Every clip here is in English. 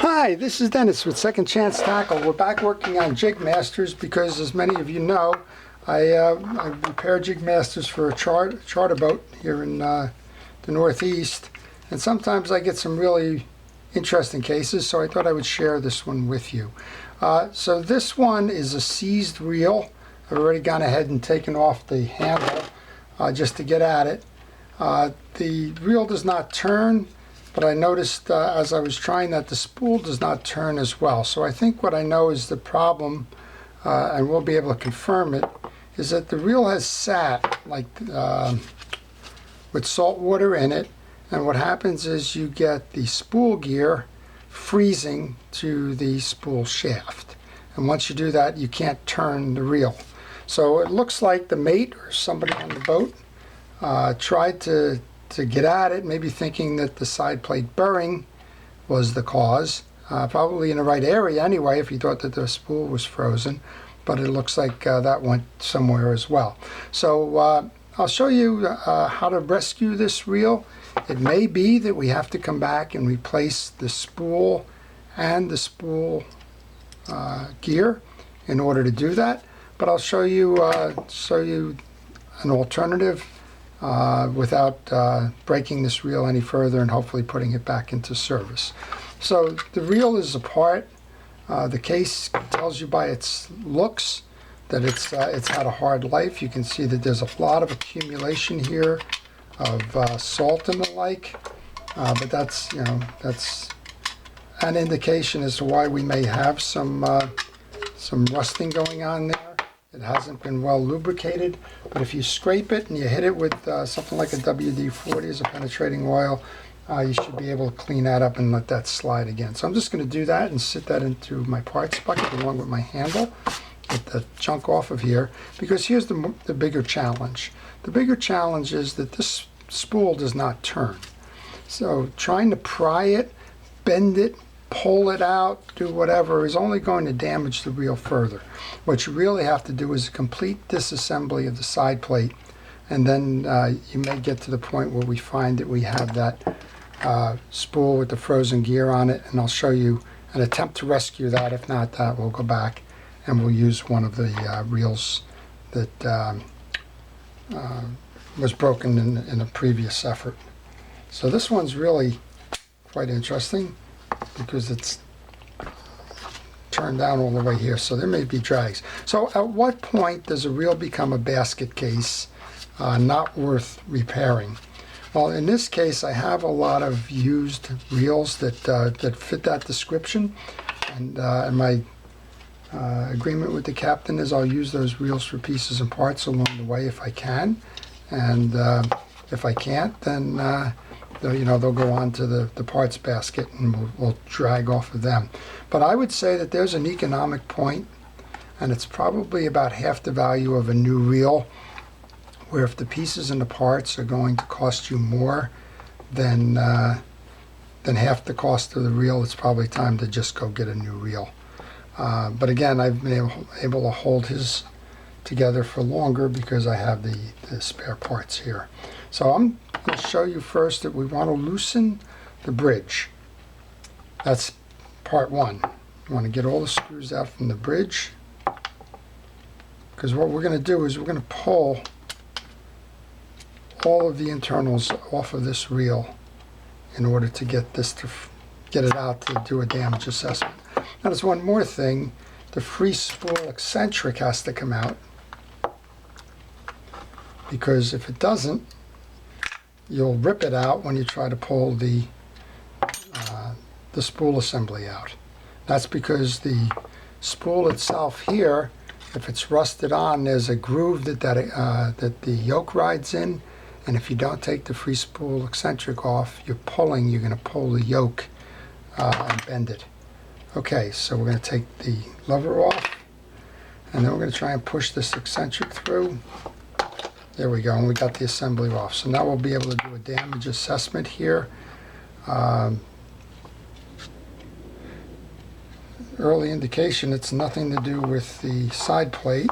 Hi, this is Dennis with Second Chance Tackle. We're back working on Jigmasters because, as many of you know, I repair Jigmasters for a charter boat here in the Northeast, and sometimes I get some really interesting cases, so I thought I would share this one with you. So this one is a seized reel. I've already gone ahead and taken off the handle just to get at it. The reel does not turn, but I noticed as I was trying that the spool does not turn as well. So I think what I know is the problem, and we'll be able to confirm it, is that the reel has sat like with salt water in it, and what happens is you get the spool gear freezing to the spool shaft. And once you do that, you can't turn the reel. So it looks like the mate or somebody on the boat tried to get at it, maybe thinking that the side plate burring was the cause. Probably in the right area anyway, if he thought that the spool was frozen, but it looks like that went somewhere as well. So I'll show you how to rescue this reel. It may be that we have to come back and replace the spool and the spool gear in order to do that, but I'll show you an alternative without breaking this reel any further and hopefully putting it back into service. So the reel is apart. The case tells you by its looks that it's had a hard life. You can see that there's a lot of accumulation here of salt and the like, but that's an indication as to why we may have some rusting going on there. It hasn't been well lubricated, but if you scrape it and you hit it with something like a WD-40 as a penetrating oil, you should be able to clean that up and let that slide again. So I'm just going to do that and sit that into my parts bucket along with my handle, get the junk off of here, because here's the bigger challenge. The bigger challenge is that this spool does not turn. So trying to pry it, bend it, pull it out, do whatever is only going to damage the reel further. What you really have to do is a complete disassembly of the side plate, and then you may get to the point where we find that we have that spool with the frozen gear on it, and I'll show you an attempt to rescue that. If not that, we'll go back and we'll use one of the reels that was broken in a previous effort. So this one's really quite interesting because it's turned down all the way here, so there may be drags. So at what point does a reel become a basket case not worth repairing? Well, in this case, I have a lot of used reels that fit that description, and my agreement with the captain is I'll use those reels for pieces and parts along the way if I can, and if I can't, then they'll go on to the parts basket and we'll drag off of them. But I would say that there's an economic point, and it's probably about half the value of a new reel, where if the pieces and the parts are going to cost you more than half the cost of the reel, it's probably time to just go get a new reel. But again, I've been able to hold his together for longer because I have the spare parts here. So I'm going to show you first that we want to loosen the bridge. That's part one. You want to get all the screws out from the bridge, because what we're going to do is we're going to pull all of the internals off of this reel in order to get it out to do a damage assessment. Now there's one more thing. The free spool eccentric has to come out, because if it doesn't, you'll rip it out when you try to pull the spool assembly out. That's because the spool itself here, if it's rusted on, there's a groove that the yoke rides in, and if you don't take the free spool eccentric off, you're going to pull the yoke and bend it. Okay, so we're going to take the lever off, and then we're going to try and push this eccentric through. There we go, and we got the assembly off. So now we'll be able to do a damage assessment here. Early indication it's nothing to do with the side plate.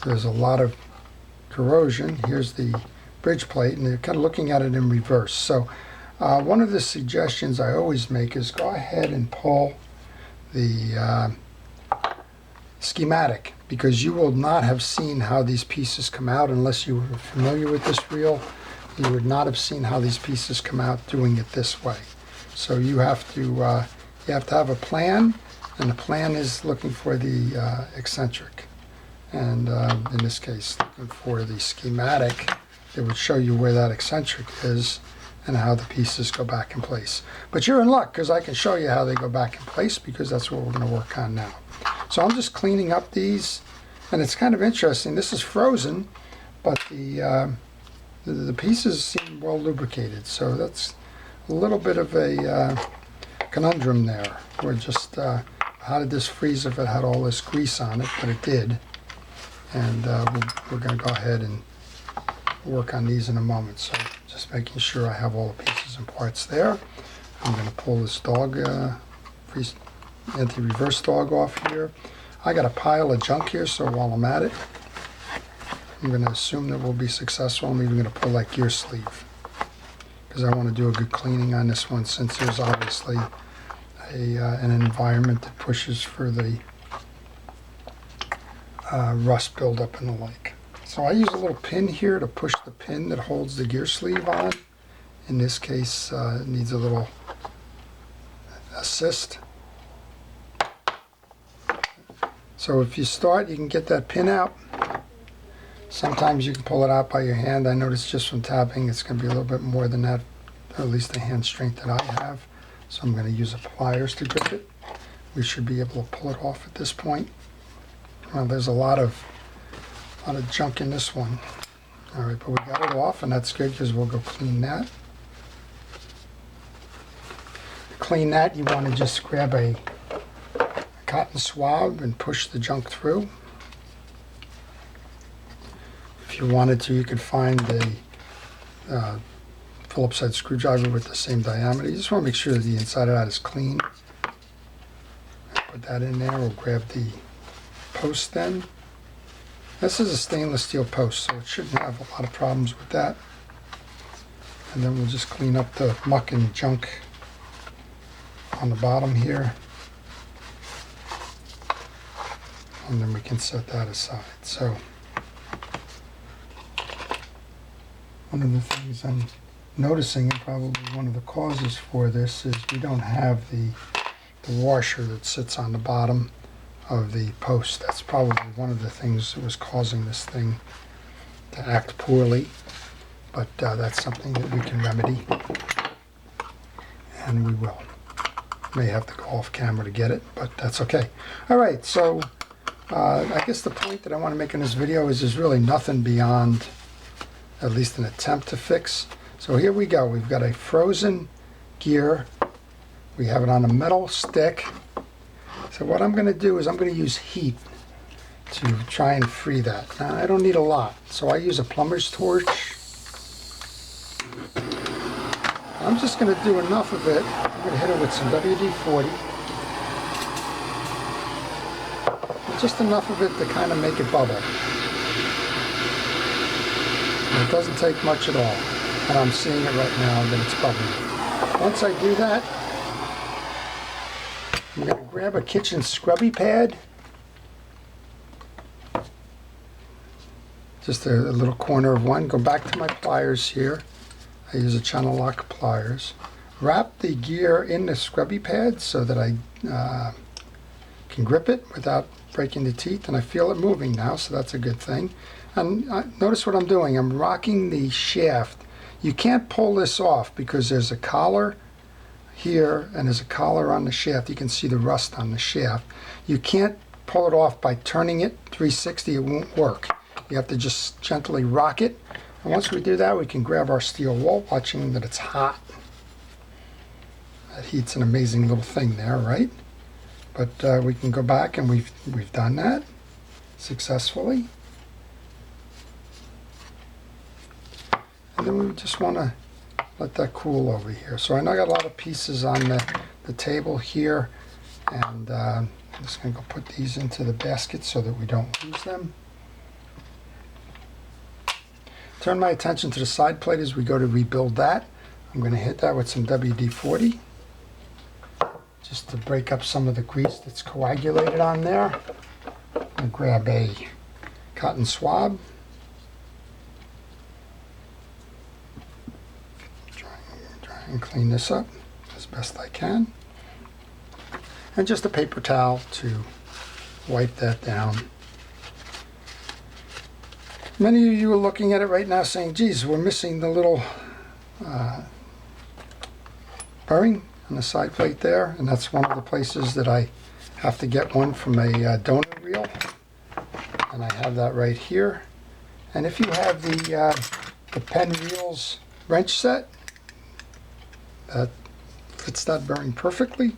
There's a lot of corrosion. Here's the bridge plate, and they're kind of looking at it in reverse. So One of the suggestions I always make is go ahead and pull the schematic, because you will not have seen how these pieces come out unless you were familiar with this reel. You would not have seen how these pieces come out doing it this way. So you have to have a plan, and the plan is looking for the eccentric, and in this case looking for the schematic that would show you where that eccentric is and how the pieces go back in place. But you're in luck, because I can show you how they go back in place, because that's what we're going to work on now. So I'm just cleaning up these, and it's kind of interesting. This is frozen, but the pieces seem well lubricated, so that's a little bit of a conundrum there. We're just, how did this freeze if it had all this grease on it? But it did, and we're going to go ahead and work on these in a moment. So just making sure I have all the pieces and parts there. I'm going to pull this dog, anti-reverse dog off here. I got a pile of junk here, so while I'm at it, I'm going to assume that we'll be successful. I'm even going to pull that gear sleeve, because I want to do a good cleaning on this one, since there's obviously an environment that pushes for the rust buildup and the like. So I use a little pin here to push the pin that holds the gear sleeve on. In this case, it needs a little assist. So if you start, you can get that pin out. Sometimes you can pull it out by your hand. I noticed just from tapping it's going to be a little bit more than that, or at least the hand strength that I have. So I'm going to use pliers to grip it. We should be able to pull it off at this point. Well, there's a lot of junk in this one. All right, but we got it off, and that's good, because we'll go clean that. To clean that, you want to just grab a cotton swab and push the junk through. If you wanted to, you could find a Phillips head screwdriver with the same diameter. You just want to make sure that the inside of that is clean. Put that in there. We'll grab the post then. This is a stainless steel post, so it shouldn't have a lot of problems with that. And then we'll just clean up the muck and junk on the bottom here. And then we can set that aside. So one of the things I'm noticing, and probably one of the causes for this, is we don't have the washer that sits on the bottom of the post. That's probably one of the things that was causing this thing to act poorly, but that's something that we can remedy, and we will. May have to go off camera to get it, but that's okay. All right, so I guess the point that I want to make in this video is there's really nothing beyond at least an attempt to fix. So here we go. We've got a frozen gear. We have it on a metal stick. So what I'm going to do is I'm going to use heat to try and free that. Now, I don't need a lot, so I use a plumber's torch. I'm just going to do enough of it. I'm going to hit it with some WD-40. Just enough of it to kind of make it bubble. And it doesn't take much at all. And I'm seeing it right now that it's bubbling. Once I do that, I'm going to grab a kitchen scrubby pad. Just a little corner of one. Go back to my pliers here. I use a channel lock pliers. Wrap the gear in the scrubby pad so that I can grip it without breaking the teeth, and I feel it moving now, so that's a good thing. And notice what I'm doing. I'm rocking the shaft. You can't pull this off because there's a collar here and there's a collar on the shaft. You can see the rust on the shaft. You can't pull it off by turning it 360. It won't work. You have to just gently rock it. And once we do that, we can grab our steel wool, watching that it's hot. That heat's an amazing little thing there, right? But we can go back, and we've done that successfully. And then we just want to let that cool over here. So I know I got a lot of pieces on the table here, and I'm just going to go put these into the basket so that we don't lose them. Turn my attention to the side plate as we go to rebuild that. I'm going to hit that with some WD-40 just to break up some of the grease that's coagulated on there. I'll grab a cotton swab. Try and clean this up as best I can. And just a paper towel to wipe that down. Many of you are looking at it right now saying, geez, we're missing the little bearing on the side plate there, and that's one of the places that I have to get one from a donor reel, and I have that right here. And if you have the Penn reels wrench set, that fits that bearing perfectly.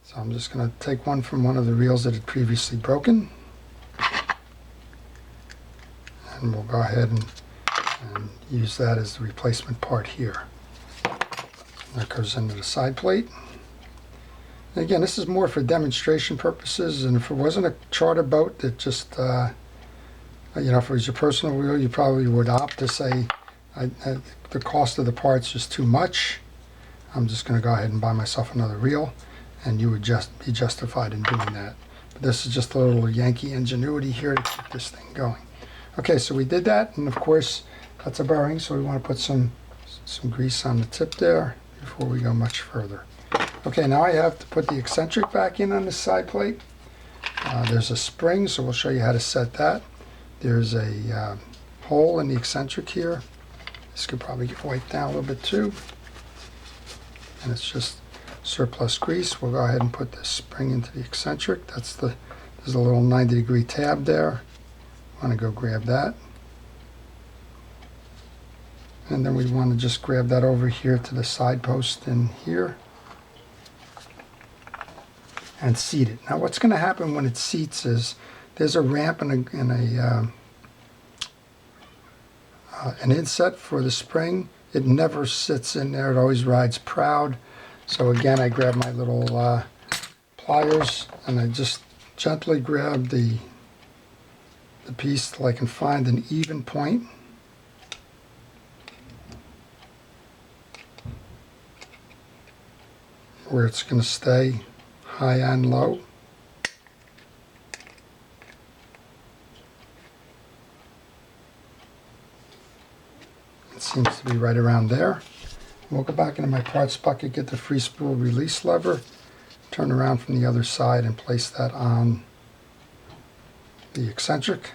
So I'm just going to take one from one of the reels that had previously broken, and we'll go ahead and use that as the replacement part here. That goes into the side plate. And again, this is more for demonstration purposes, and if it wasn't a charter boat that just, you know, if it was your personal wheel, you probably would opt to say, the cost of the parts is too much. I'm just going to go ahead and buy myself another reel, and you would just be justified in doing that. But this is just a little Yankee ingenuity here to keep this thing going. Okay, so we did that, and of course, that's a bearing, so we want to put some grease on the tip there before we go much further. Okay, now I have to put the eccentric back in on the side plate. There's a spring, so we'll show you how to set that. There's a hole in the eccentric here. This could probably get wiped down a little bit too. And it's just surplus grease. We'll go ahead and put this spring into the eccentric. There's a little 90-degree tab there. I want to go grab that. And then we want to just grab that over here to the side post in here and seat it. Now what's going to happen when it seats is there's a ramp and an inset for the spring. It never sits in there. It always rides proud. So again, I grab my little pliers and I just gently grab the piece till I can find an even point. Where it's going to stay high and low. It seems to be right around there. We'll go back into my parts bucket, get the free spool release lever, turn around from the other side and place that on the eccentric.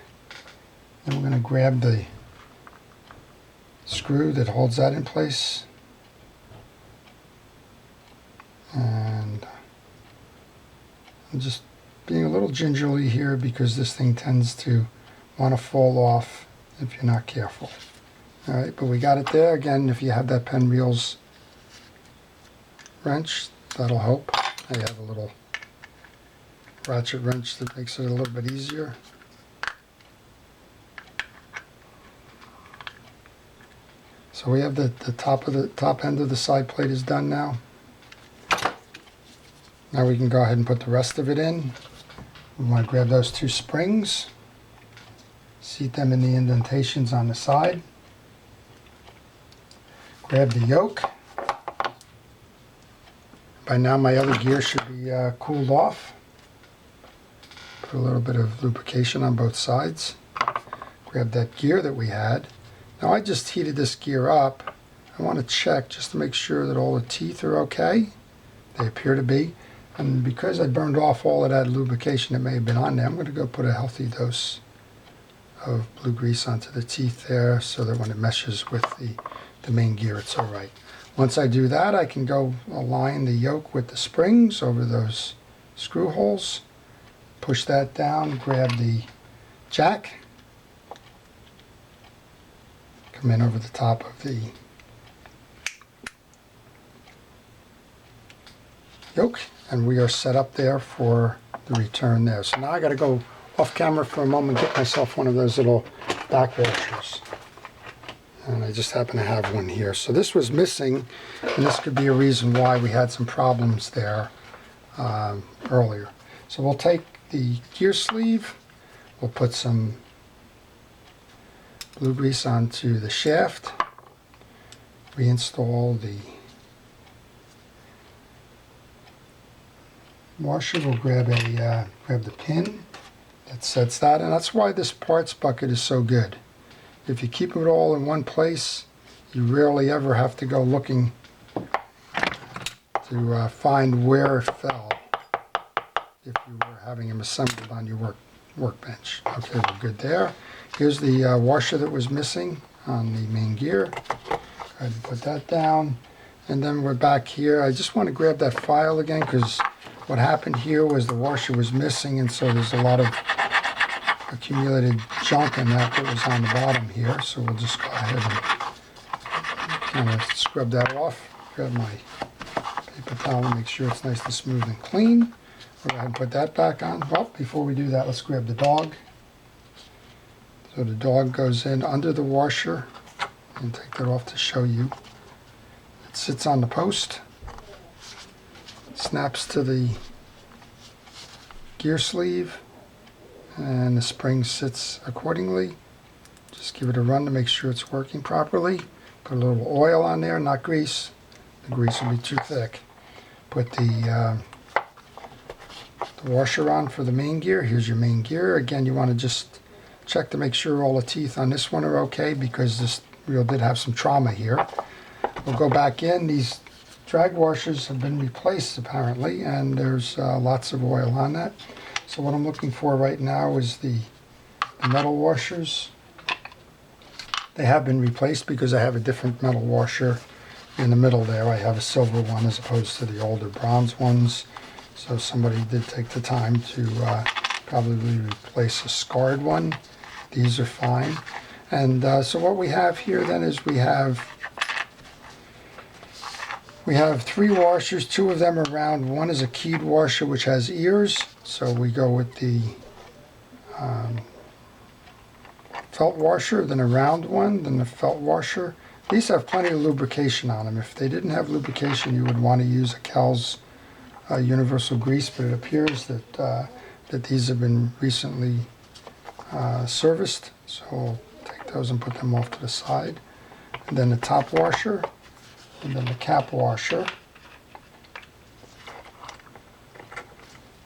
Then we're going to grab the screw that holds that in place. And I'm just being a little gingerly here because this thing tends to want to fall off if you're not careful. Alright, but we got it there. Again, if you have that Penn reels wrench, that'll help. I have a little ratchet wrench that makes it a little bit easier. So we have the top end of the side plate is done now. Now we can go ahead and put the rest of it in. We want to grab those two springs, seat them in the indentations on the side. Grab the yoke. By now my other gear should be cooled off. Put a little bit of lubrication on both sides. Grab that gear that we had. Now I just heated this gear up. I want to check just to make sure that all the teeth are okay. They appear to be. And because I burned off all of that lubrication that may have been on there, I'm going to go put a healthy dose of blue grease onto the teeth there so that when it meshes with the main gear, it's all right. Once I do that, I can go align the yoke with the springs over those screw holes, push that down, grab the jack, come in over the top of the yoke, and we are set up there for the return there. So now I got to go off camera for a moment, get myself one of those little back washers. And I just happen to have one here. So this was missing, and this could be a reason why we had some problems there earlier. So we'll take the gear sleeve, we'll put some blue grease onto the shaft, reinstall the washer. We'll grab the pin that sets that, and that's why this parts bucket is so good. If you keep it all in one place, you rarely ever have to go looking to find where it fell if you were having them assembled on your workbench. Okay, we're good there. Here's the washer that was missing on the main gear. Go ahead and put that down. And then we're back here. I just want to grab that file again because what happened here was the washer was missing, and so there's a lot of accumulated junk in that was on the bottom here. So we'll just go ahead and kind of scrub that off. Grab my paper towel and make sure it's nice and smooth and clean. We'll go ahead and put that back on. Well, before we do that, let's grab the dog. So the dog goes in under the washer, and take that off to show you. It sits on the post, snaps to the gear sleeve, and the spring sits accordingly. Just give it a run to make sure it's working properly. Put a little oil on there, not grease. The grease will be too thick. Put the washer on for the main gear. Here's your main gear. Again, you want to just check to make sure all the teeth on this one are okay because this reel did have some trauma here. We'll go back in. These drag washers have been replaced apparently, and there's lots of oil on that. So what I'm looking for right now is the metal washers. They have been replaced because I have a different metal washer in the middle there. I have a silver one as opposed to the older bronze ones. So somebody did take the time to probably replace a scarred one. These are fine. And so what we have here then is we have 3 washers. 2 of them are round. One is a keyed washer which has ears. So we go with the felt washer, then a round one, then the felt washer. These have plenty of lubrication on them. If they didn't have lubrication, you would want to use a Cal's universal grease, but it appears that these have been recently serviced. So we'll take those and put them off to the side. And then the top washer, and then the cap washer.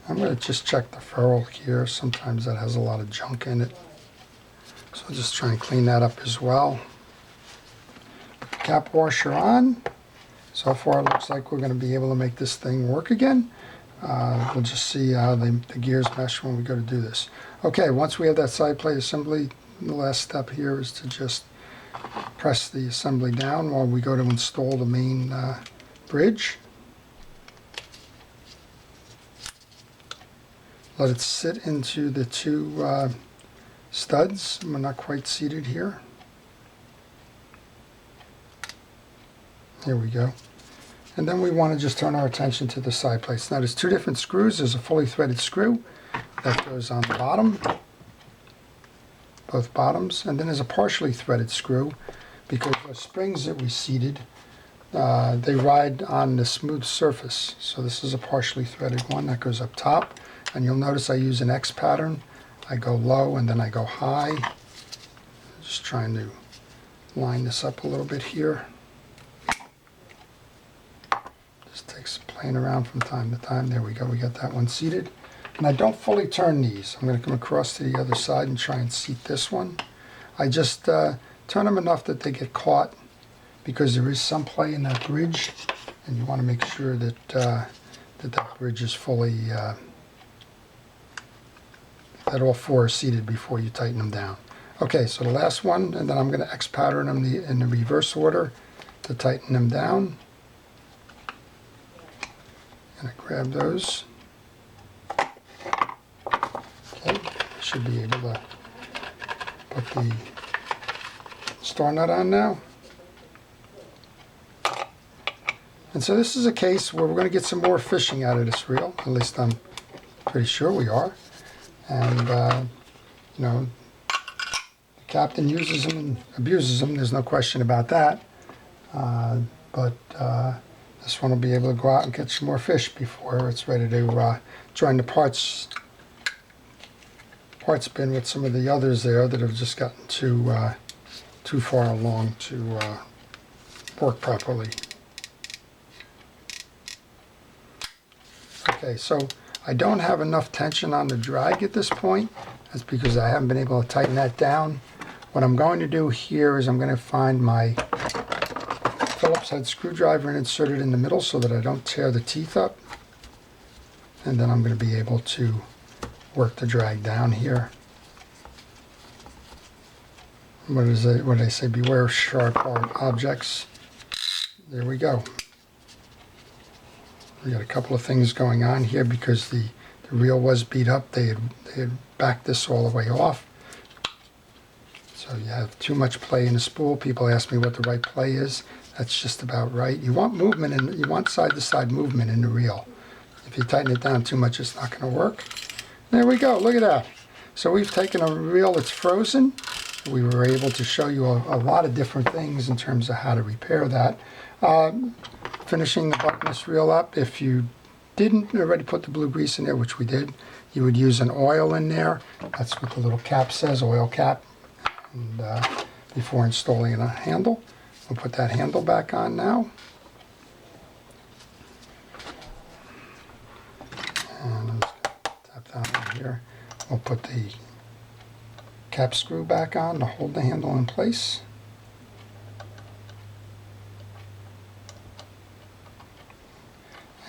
I'm going to just check the ferrule here. Sometimes that has a lot of junk in it. So I'll just try and clean that up as well. Cap washer on. So far it looks like we're going to be able to make this thing work again. We'll just see how the gears mesh when we go to do this. Okay, once we have that side plate assembly, the last step here is to just press the assembly down while we go to install the main bridge. Let it sit into the 2 studs. We're not quite seated here. Here we go. And then we want to just turn our attention to the side plates. Now there's 2 different screws. There's a fully threaded screw that goes on the bottom, both bottoms, and then there's a partially threaded screw because the springs that we seated, they ride on the smooth surface. So this is a partially threaded one that goes up top, and you'll notice I use an X pattern. I go low and then I go high. Just trying to line this up a little bit here. Just takes playing around from time to time. There we go, we got that one seated. And I don't fully turn these. I'm going to come across to the other side and try and seat this one. I just turn them enough that they get caught because there is some play in that bridge, and you want to make sure that that bridge is fully, that all 4 are seated before you tighten them down. Okay, so the last one, and then I'm going to X pattern them in the reverse order to tighten them down. I'm going to grab those. Okay, should be able to put the star nut on now. And so this is a case where we're going to get some more fishing out of this reel. At least I'm pretty sure we are. And, you know, the captain uses them and abuses them. There's no question about that. But this one will be able to go out and catch some more fish before it's ready to join the parts bin with some of the others there that have just gotten too too far along to work properly. Okay, so I don't have enough tension on the drag at this point. That's because I haven't been able to tighten that down. What I'm going to do here is I'm going to find my Phillips head screwdriver and insert it in the middle so that I don't tear the teeth up. And then I'm going to be able to work the drag down here. What did I say? Beware of sharp objects. There we go. We got a couple of things going on here because the reel was beat up. They had backed this all the way off. So you have too much play in the spool. People ask me what the right play is. That's just about right. You want movement, and you want side-to-side movement in the reel. If you tighten it down too much, it's not going to work. There we go. Look at that. So we've taken a reel that's frozen. We were able to show you a lot of different things in terms of how to repair that. Finishing the buttonless reel up, if you didn't already put the blue grease in there, which we did, you would use an oil in there. That's what the little cap says, oil cap. And before installing a handle, we'll put that handle back on now. And I'm just going to tap that on here. We'll put the cap screw back on to hold the handle in place.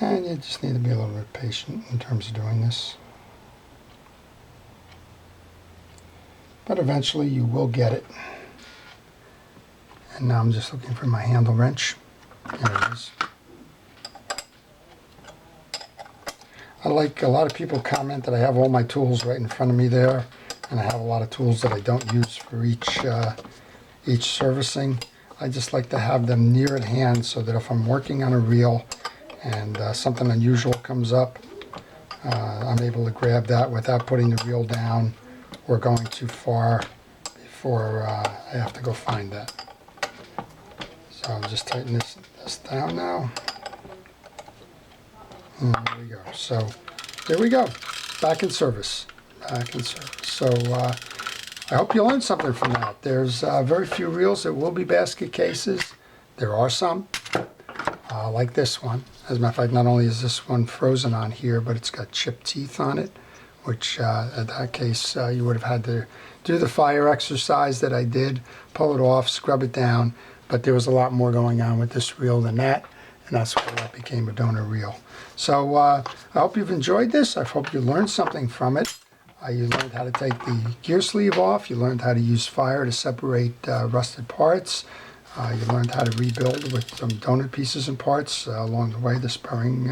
And you just need to be a little bit patient in terms of doing this. But eventually you will get it. And now I'm just looking for my handle wrench. There it is. I like, a lot of people comment that I have all my tools right in front of me there, and I have a lot of tools that I don't use for each servicing. I just like to have them near at hand so that if I'm working on a reel and something unusual comes up, I'm able to grab that without putting the reel down or going too far before I have to go find that. So I'll just tighten this down now. And there we go. So there we go. Back in service. Back in service. So I hope you learned something from that. There's very few reels that will be basket cases. There are some, like this one. As a matter of fact, not only is this one frozen on here, but it's got chipped teeth on it, which in that case you would have had to do the fire exercise that I did, pull it off, scrub it down, but there was a lot more going on with this reel than that, and that's why that became a donor reel. So I hope you've enjoyed this. I hope you learned something from it. You learned how to take the gear sleeve off. You learned how to use fire to separate rusted parts. You learned how to rebuild with some donut pieces and parts along the way, the spurring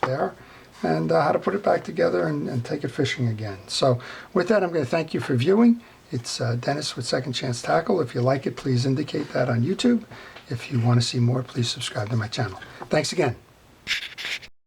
there, and how to put it back together and take it fishing again. So with that, I'm going to thank you for viewing. It's Dennis with Second Chance Tackle. If you like it, please indicate that on YouTube. If you want to see more, please subscribe to my channel. Thanks again.